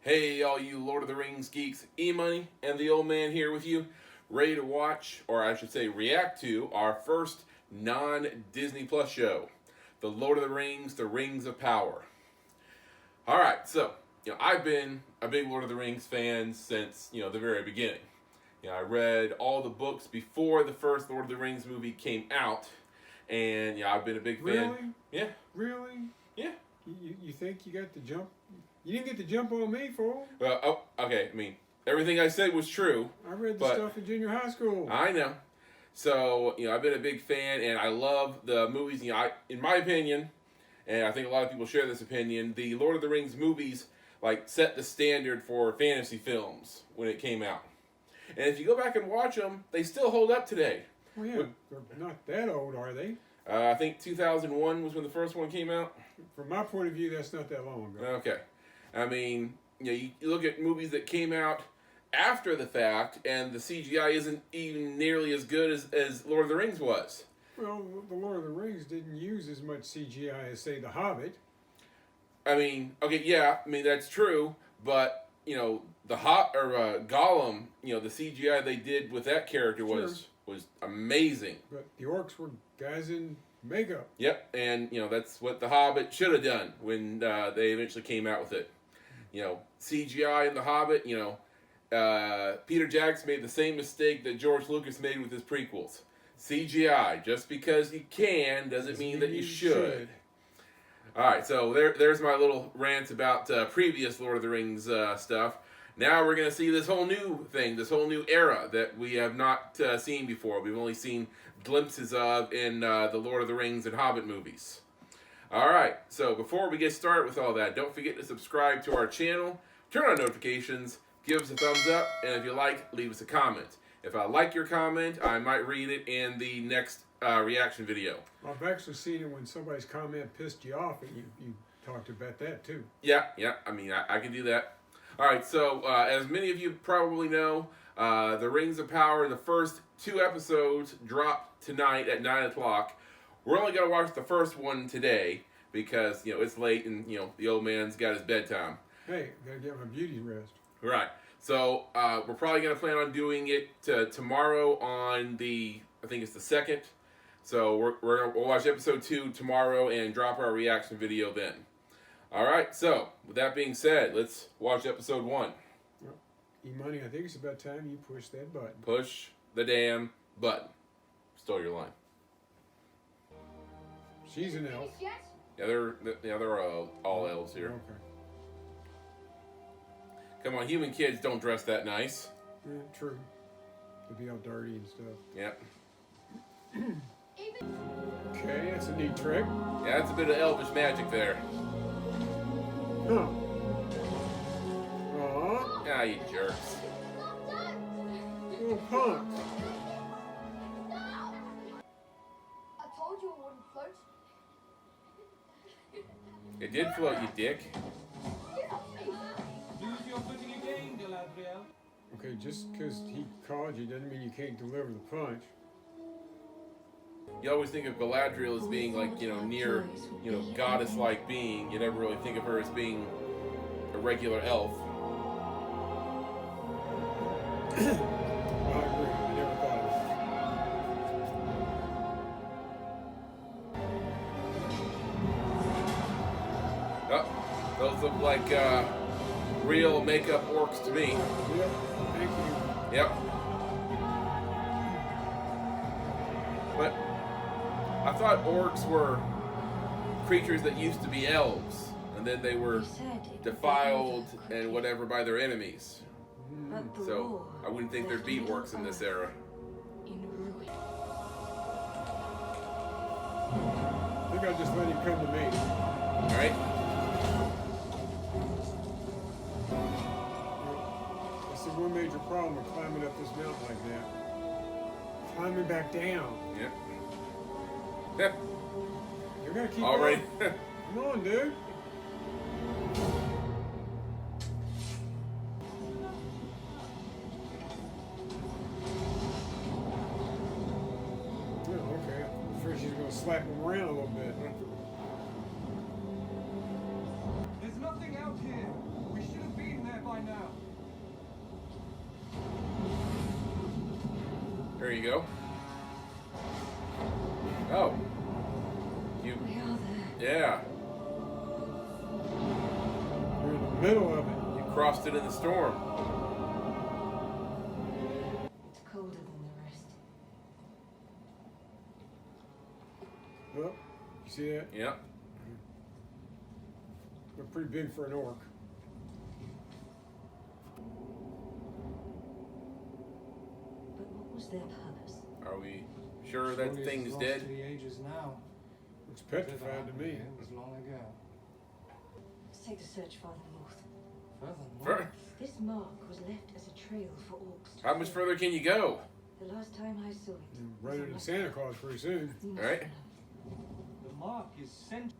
Hey, all you Lord of the Rings geeks, EMoney and the old man here with you, ready to watch, or I should say react to, our first non-Disney Plus show, The Lord of the Rings, The Rings of Power. Alright, so, I've been a big Lord of the Rings fan since, the very beginning. I read all the books before the first Lord of the Rings movie came out, and, I've been a big fan. Really? Yeah. Really? Yeah. You think you got the jump? You didn't get the jump on me, fool. Well, okay, everything I said was true. I read the stuff in junior high school. I know. So, I've been a big fan, and I love the movies. In my opinion, and I think a lot of people share this opinion, the Lord of the Rings movies, set the standard for fantasy films when it came out. And if you go back and watch them, they still hold up today. Well, yeah, they're not that old, are they? I think 2001 was when the first one came out. From my point of view, that's not that long ago. Okay. You look at movies that came out after the fact, and the CGI isn't even nearly as good as Lord of the Rings was. Well, the Lord of the Rings didn't use as much CGI as, say, The Hobbit. That's true, but, Gollum, the CGI they did with that character was amazing. But the orcs were guys in makeup. Yep, and, that's what The Hobbit should have done when they eventually came out with it. CGI in The Hobbit, Peter Jackson made the same mistake that George Lucas made with his prequels. CGI, just because you can doesn't mean that you should. Alright, so there's my little rant about previous Lord of the Rings stuff. Now we're going to see this whole new thing, this whole new era that we have not seen before. We've only seen glimpses of in the Lord of the Rings and Hobbit movies. Alright, so before we get started with all that, don't forget to subscribe to our channel, turn on notifications, give us a thumbs up, and if you like, leave us a comment. If I like your comment, I might read it in the next reaction video. I've actually seen it when somebody's comment pissed you off, and you talked about that too. Yeah, I can do that. Alright, so as many of you probably know, The Rings of Power, the first 2 episodes drop tonight at 9 o'clock. We're only going to watch the first one today because, it's late and, the old man's got his bedtime. Hey, gotta get my beauty rest. Right. So, we're probably going to plan on doing it tomorrow on I think it's the 2nd. So, we'll watch episode 2 tomorrow and drop our reaction video then. Alright, so, with that being said, let's watch episode 1. Well, EMoney, I think it's about time you push that button. Push the damn button. Stole your line. She's an elf. Yeah, they're all elves here. Okay. Come on, human kids don't dress that nice. Yeah, true. They'd be all dirty and stuff. Yep. Okay, that's a neat trick. Yeah, that's a bit of elvish magic there. Huh. Aw. Ah, you jerks. Little punks. I told you it wouldn't float. It did float, you dick. Lose your footing again, Galadriel. Okay, just because he called you doesn't mean you can't deliver the punch. You always think of Galadriel as being near, goddess-like being. You never really think of her as being a regular elf. I agree. I never thought of it. Oh, those look like real makeup orcs to me. Yep, thank you. Yep. But I thought orcs were creatures that used to be elves, and then they were defiled and whatever by their enemies. So I wouldn't think there'd be orcs in this era. I think I'll just let him come to me. Alright? That's the one major problem with climbing up this mountain like that. Climbing back down. Yep. Yep. You're gonna keep All right. going. Come on, dude. Oh, okay. I'm afraid she's gonna slap him around a little bit. There's nothing out here. We should have been there find out. There you go. Oh. You. We are there. Yeah. You're in the middle of it. You crossed it in the storm. It's colder than the rest. Oh, you see that? Yep. They're pretty big for an orc. But what was their purpose? Are we sure that Surely thing's it's lost dead? to the ages now. It's petrified to me. It was long ago. Let's take the search farther north. Further Fur- This mark was left as a trail for orcs to How much follow. further can you go? The last time I saw it. Run into Santa Claus pretty soon. We must Right. follow. The mark is sent.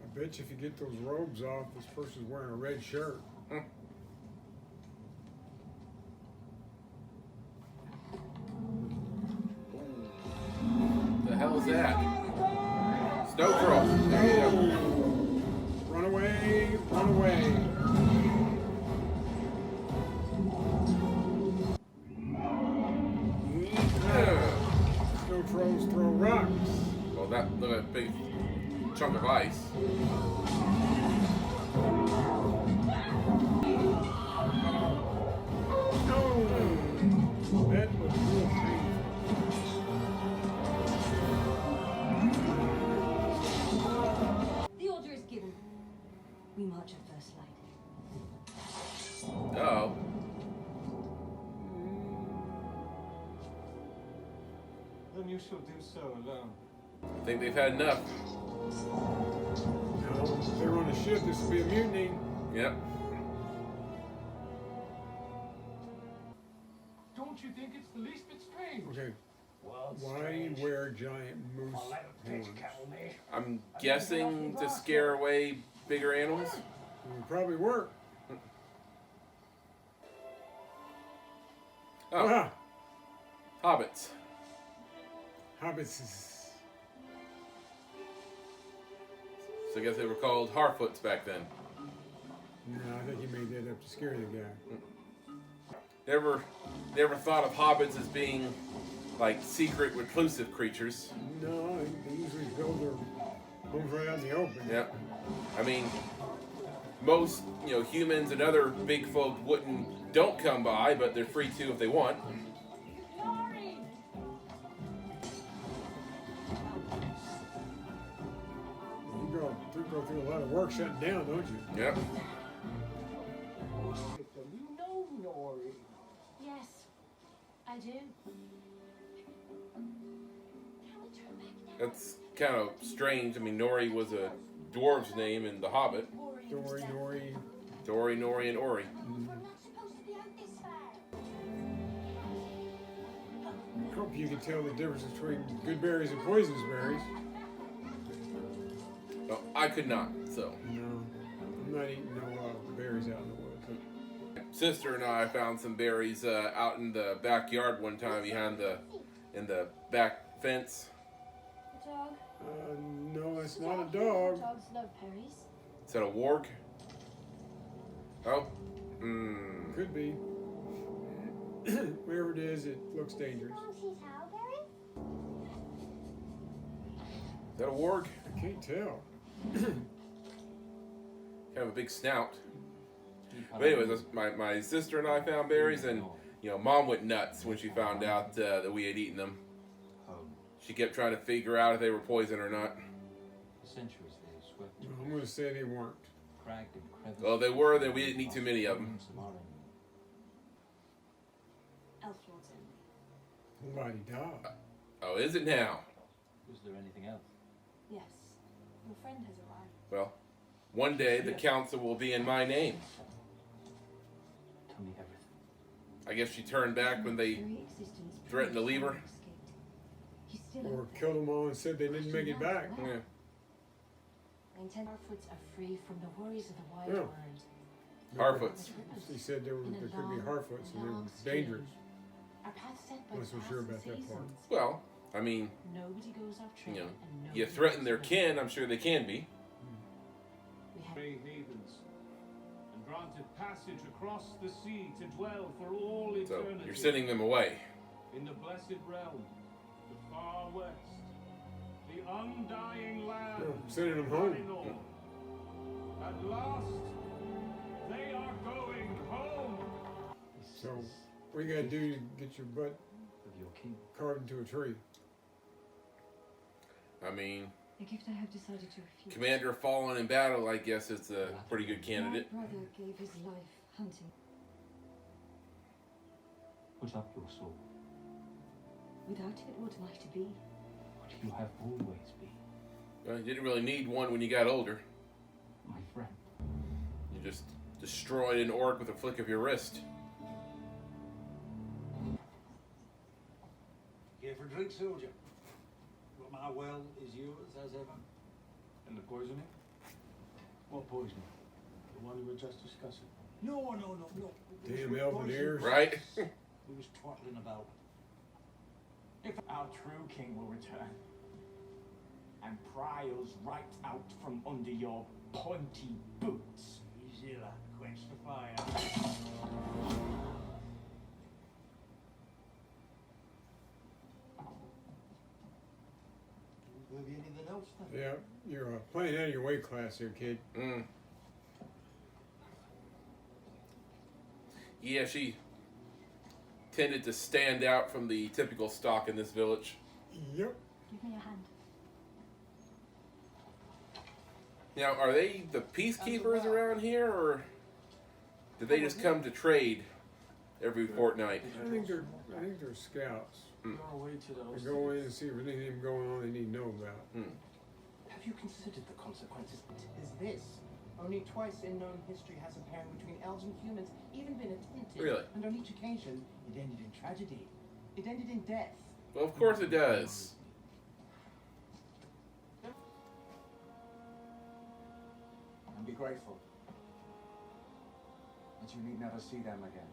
I bet you if you get those robes off, this person's wearing a red shirt. The hell is that? Snow troll. There you go. Run away, run away. Snow trolls throw rocks. Well, that look at that big chunk of ice. No! That was real painful. The order is given. We march at first light. Oh. Then you shall do so alone. I think they've had enough. Now, if they're on a ship, this will be a mutiny. Yep. Don't you think it's the least bit strange? Okay, Well, why wear giant moose horns? I'm guessing to scare away bigger animals. It would probably work. Oh, Ah, hobbits. hobbits is... So I guess they were called Harfoots back then. No, I think he made that up to scare the guy. Never thought of hobbits as being like secret reclusive creatures. No, they usually build their homes right out in the open. Yep. I mean, most humans and other big folk don't come by, but they're free to if they want. You go through a lot of work shutting down, don't you? Yep. You know Nori. Yes, I do. That's kind of strange. I mean, Nori was a dwarf's name in The Hobbit. Dory, Nori. Dory, Nori, and Ori. I hope you can tell the difference between good berries and poisonous berries. Oh, I could not. So, No, I'm not eating no berries out in the woods. sister and I found some berries out in the backyard one time behind in the back fence. Dog. No, it's not a dog. Dogs love berries. Is that a warg? Oh. Hmm. Could be. Wherever it is, it looks dangerous. Is that a warg? I can't tell. Kind of a big snout. But anyways, my sister and I found berries, and Mom went nuts when she found out that we had eaten them. She kept trying to figure out if they were poison or not. Centuries they swept I'm going to say they weren't. cracked and crevice. Well, they were. Then we didn't eat too many of them. Elf Lord's Enemy. Somebody died. Oh, is it now? Was there anything else? Yes, your friend has arrived. Well, one day the council will be in my name. Tell me everything. I guess she turned back when they Very existence threatened to leave her. escaped. He's still Or killed them all and said they didn't make it back. Yeah. The intent Harfoots are free from the worries of the wide Yeah. world. Harfoots. She said there could be Harfoots and they were dangerous. Our path set by Wasn't sure about that part. seasons. Well, I mean, Nobody goes off trail and you nobody threaten goes their home. kin. I'm sure they can be. We brave heathens, and granted passage across the sea to dwell for all So eternity. you're sending them away. In the blessed realm, the far west, the undying land. Yeah, sending them home. Valinor. At last, they are going home. So, what you gotta do to get your butt Of your king. carved into a tree? I mean, A gift I have decided to refuse. Commander fallen in battle, I guess it's a pretty good candidate. My brother gave his life hunting. Put up your sword. Without it, what am I to be? What you have always been. Well, you didn't really need one when you got older. My friend. You just destroyed an orc with a flick of your wrist. Here for drink, soldier. But my well is yours as ever. And the poisoning? What poison? The one we were just discussing. No. Damn elven ears. Right? Who was twaddling about? If our true king will return and pry us right out from under your pointy boots. Easy, lad. Quench the fire. Have you anything else then? Yeah, you're playing out of your weight class here, kid. Mm. Yeah, she tended to stand out from the typical stock in this village. Yep. Give me your hand. Now, are they the peacekeepers around here, or do they just come to trade every fortnight? I think they're scouts. Your way to They those. go in and see if there's anything going on they need to know about. Have you considered the consequences? Is this? Only twice in known history has a pairing between elves and humans even been attempted. Really? And on each occasion, it ended in tragedy. It ended in death. Well, of course it does. And be grateful that you need never see them again.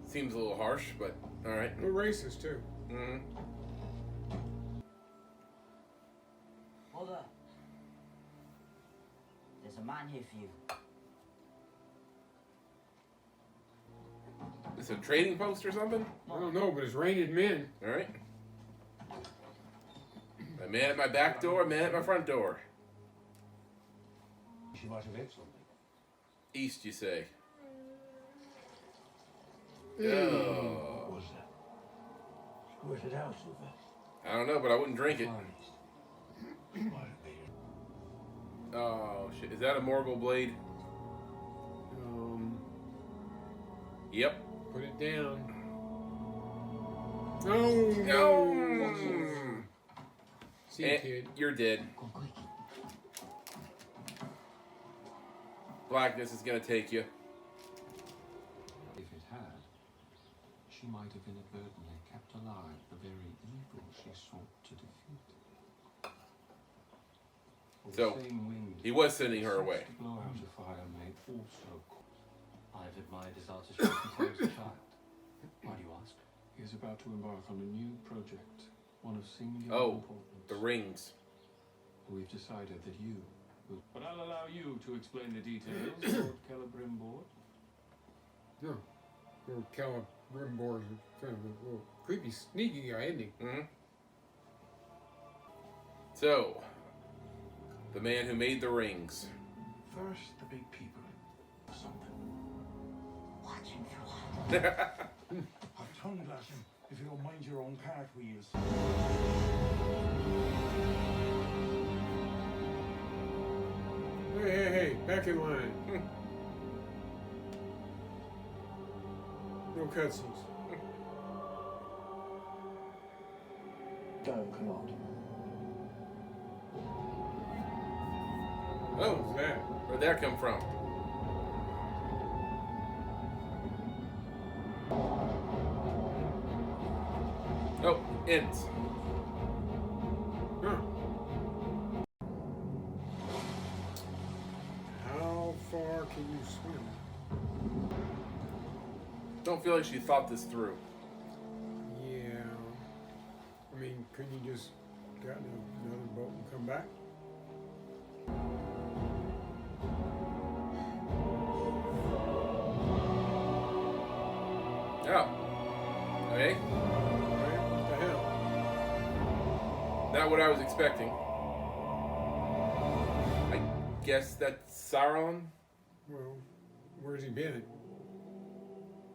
Seems a little harsh, but all right. We're racist too. Mm-hmm. Mother, there's a man here for you. Is it a trading post or something? I don't know, but it's raining men. All right. A man at my back door, a man at my front door. She might have hit something. East, you say? What Oh. was that? Squirted out of it. I don't know, but I wouldn't drink it. Might have been. Oh shit! Is that a Morgul blade? Yep. Put it down. No. No. See you, kid. You're dead. Go quick. Blackness is gonna take you. If it had, she might have inadvertently kept alive the very evil she sought to defeat. For So, the same wind he was sending her that away. seeks to blow out a fire may also I've admired his artistry since I was a child. Why do you ask? He is about to embark on a new project, one of singular Oh, importance. the rings. We've decided that you will. But I'll allow you to explain the details, Lord Celebrimbor. No. Little Celebrimbor is kind of a little creepy, sneaky guy, isn't he? Mm-hmm. So, the man who made the rings. First, the big people. Something. Watch him for that. I've tongue glass him if you don't mind your own cartwheels. Hey, back in line. No cutscenes. Don't come out. Oh, What's that? where'd that come from? Oh, ends. Huh. How far can you swim? Don't feel like she thought this through. Yeah. I mean, couldn't you just got in another boat and come back? Okay. What the hell? Not what I was expecting. I guess that's Sauron? Well, where's he been?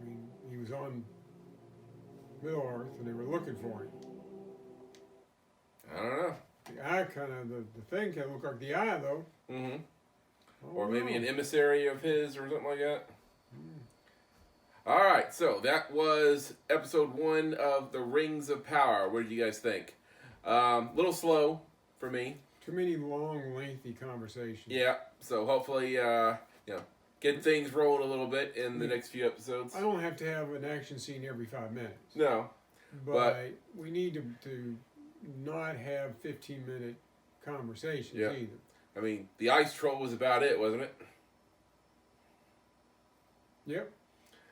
I mean, he was on Middle Earth, and they were looking for him. I don't know. The eye kind of, the thing kind of looked like the eye, though. Mm-hmm. Oh, Or maybe no. an emissary of his or something like that. All right, so that was episode 1 of The Rings of Power. What did you guys think? Little slow for me. Too many long, lengthy conversations. Yeah, so hopefully, get things rolled a little bit in the next few episodes. I don't have to have an action scene every 5 minutes. No, But we need to not have 15-minute conversations Yeah. either. I mean, the ice troll was about it, wasn't it? Yep.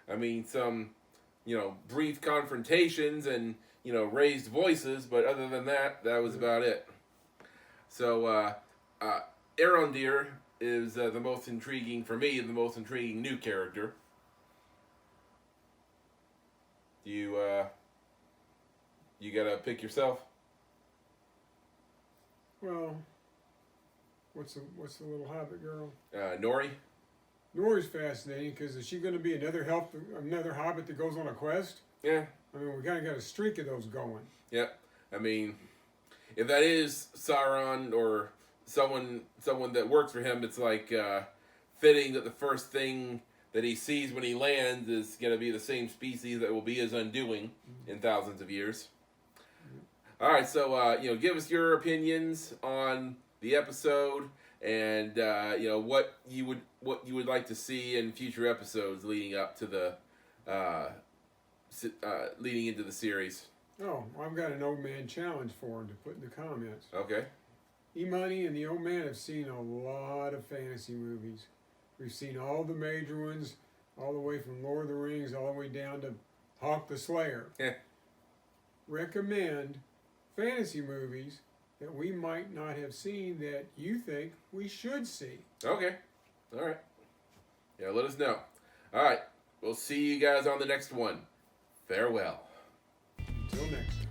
I mean, some, brief confrontations and, raised voices, but other than that, that was about it. So, Arondir is the most intriguing, for me, the most intriguing new character. You gotta pick yourself? Well, what's the little hobbit girl? Nori? Nori's fascinating because is she going to be another hobbit that goes on a quest? Yeah. I mean, we kind of got a streak of those going. Yep. I mean, if that is Sauron or someone that works for him, it's like fitting that the first thing that he sees when he lands is going to be the same species that will be his undoing in thousands of years. All right, so give us your opinions on the episode and what you would like to see in future episodes leading up to the leading into the series. Oh, I've got an old man challenge for him to put in the comments. Okay. EMoney and the old man have seen a lot of fantasy movies. We've seen all the major ones, all the way from Lord of the Rings all the way down to Hawk the Slayer. Yeah. Recommend fantasy movies that we might not have seen that you think we should see. Okay. All right. Yeah, let us know. All right. We'll see you guys on the next one. Farewell. Until next time.